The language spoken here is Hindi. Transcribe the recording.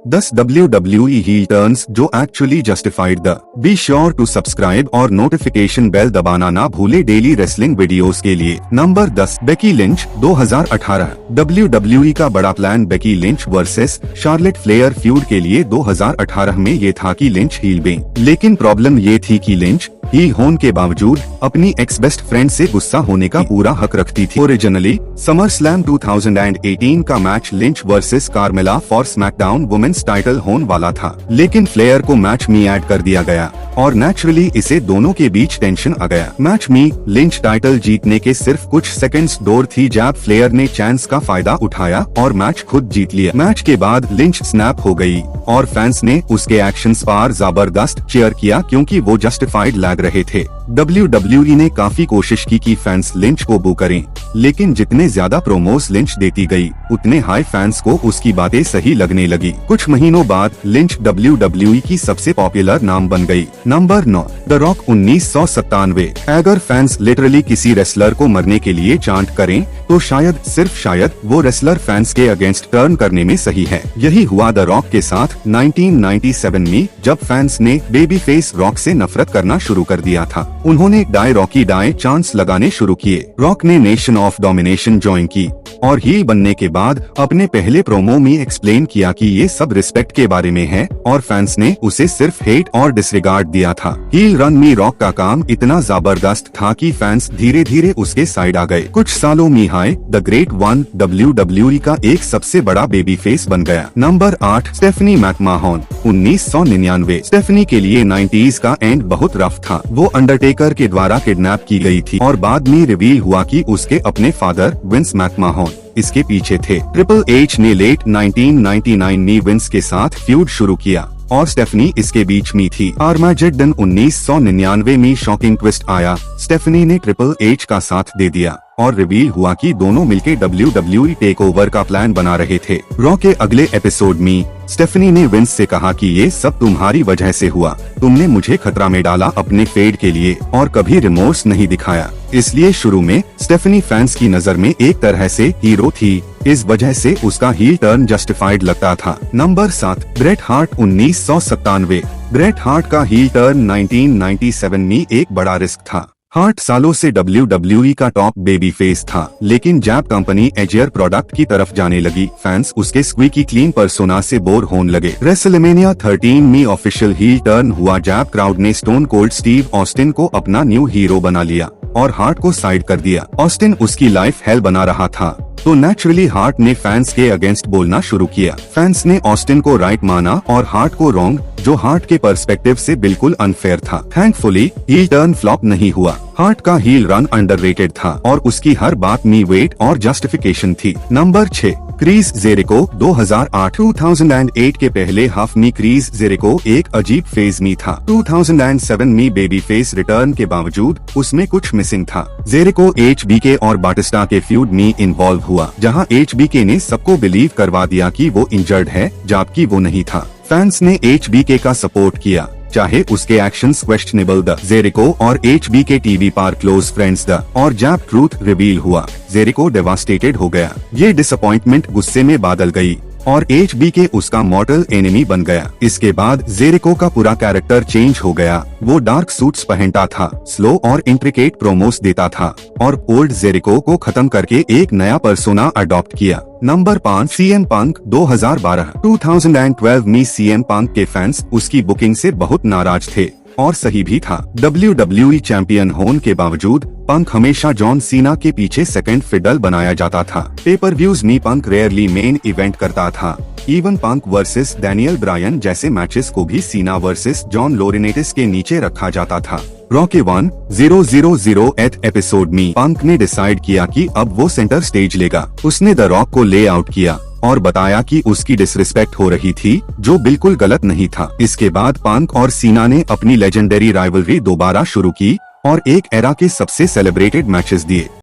10 WWE heel turns जो एक्चुअली जस्टिफाइड द। बी श्योर टू सब्सक्राइब और नोटिफिकेशन बेल दबाना ना भूले डेली रेसलिंग वीडियोस के लिए। Number 10 Becky Lynch 2018। WWE का बड़ा plan Becky Lynch versus Charlotte Flair feud के लिए 2018 में ये था कि लिंच हील बने, लेकिन प्रॉब्लम ये थी कि लिंच हील होने के बावजूद अपनी एक्स बेस्ट फ्रेंड से गुस्सा होने का पूरा हक रखती थी। ओरिजिनली समर स्लैम 2018 का match Lynch versus Carmella for SmackDown women's title होने वाला था, लेकिन फ्लेयर को मैच में ऐड कर दिया गया और नेचुरली इसे दोनों के बीच टेंशन आ गया। मैच में लिंच टाइटल जीतने के सिर्फ कुछ सेकंड्स दूर थी जब फ्लेयर ने चांस का फायदा उठाया और मैच खुद जीत लिया। मैच के बाद लिंच स्नैप हो गई और फैंस ने उसके एक्शंस पर जबरदस्त चीयर किया क्योंकि वो जस्टिफाइड लग रहे थे। WWE ने काफी कोशिश की कि फैंस लिंच को बू करें, लेकिन जितने ज्यादा प्रोमोस लिंच देती गई उतने हाई फैंस को उसकी बातें सही लगने लगी। कुछ महीनों बाद लिंच WWE की सबसे पॉपुलर नाम बन गई। Number 9 the rock 1997। अगर फैंस लिटरली किसी रेसलर को मरने के लिए चांट करें तो शायद सिर्फ शायद वो रेसलर फैंस के अगेंस्ट टर्न करने में सही है। यही हुआ द रॉक के साथ 1997 में जब फैंस ने बेबी फेस रॉक से नफरत करना शुरू कर दिया था। उन्होंने डाई रॉकी डाई चांस लगाने शुरू किए। रॉक ने नेशन ऑफ डोमिनेशन ज्वाइन की और हील बनने के बाद अपने पहले प्रोमो में एक्सप्लेन किया कि ये सब रिस्पेक्ट के बारे में है और फैंस ने उसे सिर्फ हेट और डिसरिगार्ड दिया था। हील रन में रॉक का काम इतना जबरदस्त था कि फैंस धीरे धीरे उसके साइड आ गए। कुछ सालों में high the great one WWE का एक सबसे बड़ा बेबी फेस बन गया। Number 8 Stephanie मैकमाहन 1999। स्टेफनी के लिए 90s का एंड बहुत रफ था। वो अंडरटेकर के द्वारा किडनैप की गई थी और बाद में रिवील हुआ कि उसके अपने फादर विंस मैकमाहन इसके पीछे थे। ट्रिपल एच ने लेट 1999 में विंस के साथ फ्यूड शुरू किया और स्टेफनी इसके बीच में थी। आर्माजेडन 1999 में शॉकिंग ट्विस्ट आया। स्टेफनी ने ट्रिपल एच का साथ दे दिया और रिवील हुआ कि दोनों मिलकर WWE टेकओवर का प्लान बना रहे थे। रॉ के अगले एपिसोड में स्टेफनी ने विंस से कहा कि ये सब तुम्हारी वजह से हुआ, तुमने मुझे खतरा में डाला अपने फेड के लिए और कभी रिमोर्स नहीं दिखाया। इसलिए शुरू में स्टेफनी फैंस की नजर में एक तरह से हीरो थी, इस वजह से उसका हील टर्न जस्टिफाइड लगता था। Number 7 Bret Hart 1997। Bret Hart का हील टर्न 1997 में एक बड़ा रिस्क था। हार्ट सालों से WWE का टॉप बेबी फेस था, लेकिन जब कंपनी एजियर प्रोडक्ट की तरफ जाने लगी फैंस उसके स्क्वीकी क्लीन पर्सोना से बोर होने लगे। रेसलमेनिया 13 में ऑफिशियल हील टर्न हुआ जब क्राउड ने स्टोन कोल्ड स्टीव ऑस्टिन को अपना न्यू हीरो बना लिया और हार्ट को साइड कर दिया। ऑस्टिन उसकी लाइफ हेल बना रहा था तो नेचुरली हार्ट ने फैंस के अगेंस्ट बोलना शुरू किया। फैंस ने ऑस्टिन को राइट माना और हार्ट को रॉन्ग, जो हार्ट के पर्सपेक्टिव से बिल्कुल अनफेयर था। थैंकफुली हील टर्न फ्लॉप नहीं हुआ। हार्ट का हील रन अंडररेटेड था और उसकी हर बात में वेट और जस्टिफिकेशन थी। नंबर 6 क्रीज जेरिको 2008 के पहले हाफ में क्रीज जेरिको एक अजीब फेज में था। 2007 में बेबी फेस रिटर्न के बावजूद उसमें कुछ मिसिंग था। जेरिको HBK और बाटिस्टा के फ्यूड में इन्वॉल्व हुआ, जहां HBK ने सबको बिलीव करवा दिया कि वो इंजर्ड है जबकि वो नहीं था। फैंस ने HBK का सपोर्ट किया चाहे उसके एक्शंस क्वेश्चनेबल द। जेरिको और HBK टीवी पर क्लोज फ्रेंड्स द और जब ट्रूथ रिवील हुआ जेरिको डेवास्टेटेड हो गया। ये डिसअपॉइंटमेंट गुस्से में बदल गई और HBK उसका मॉर्टल एनिमी बन गया। इसके बाद जेरिको का पूरा कैरेक्टर चेंज हो गया। वो डार्क सूट्स पहनता था, स्लो और इंट्रिकेट प्रोमोस देता था और ओल्ड जेरिको को खत्म करके एक नया पर्सोना अडॉप्ट किया। नंबर 5 CM पंक 2012 में CM पंक के फैंस उसकी बुकिंग से बहुत नाराज थे और सही भी था। WWE चैंपियन होने के बावजूद पंक हमेशा जॉन सीना के पीछे सेकंड फिडल बनाया जाता था। पेपर व्यूज में पंक रेयरली मेन इवेंट करता था। इवन पंक वर्सेस डैनियल ब्रायन जैसे मैचेस को भी सीना वर्सेस जॉन लोरेनेटिस के नीचे रखा जाता था। रॉ के 1008 एपिसोड में पंक ने डिसाइड किया कि अब वो सेंटर स्टेज लेगा। उसने द रॉक को ले आउट किया और बताया कि उसकी डिसरिस्पेक्ट हो रही थी, जो बिल्कुल गलत नहीं था। इसके बाद पंक और सीना ने अपनी लेजेंडरी राइवलरी दोबारा शुरू की और एक एरा के सबसे सेलिब्रेटेड मैचेस दिए।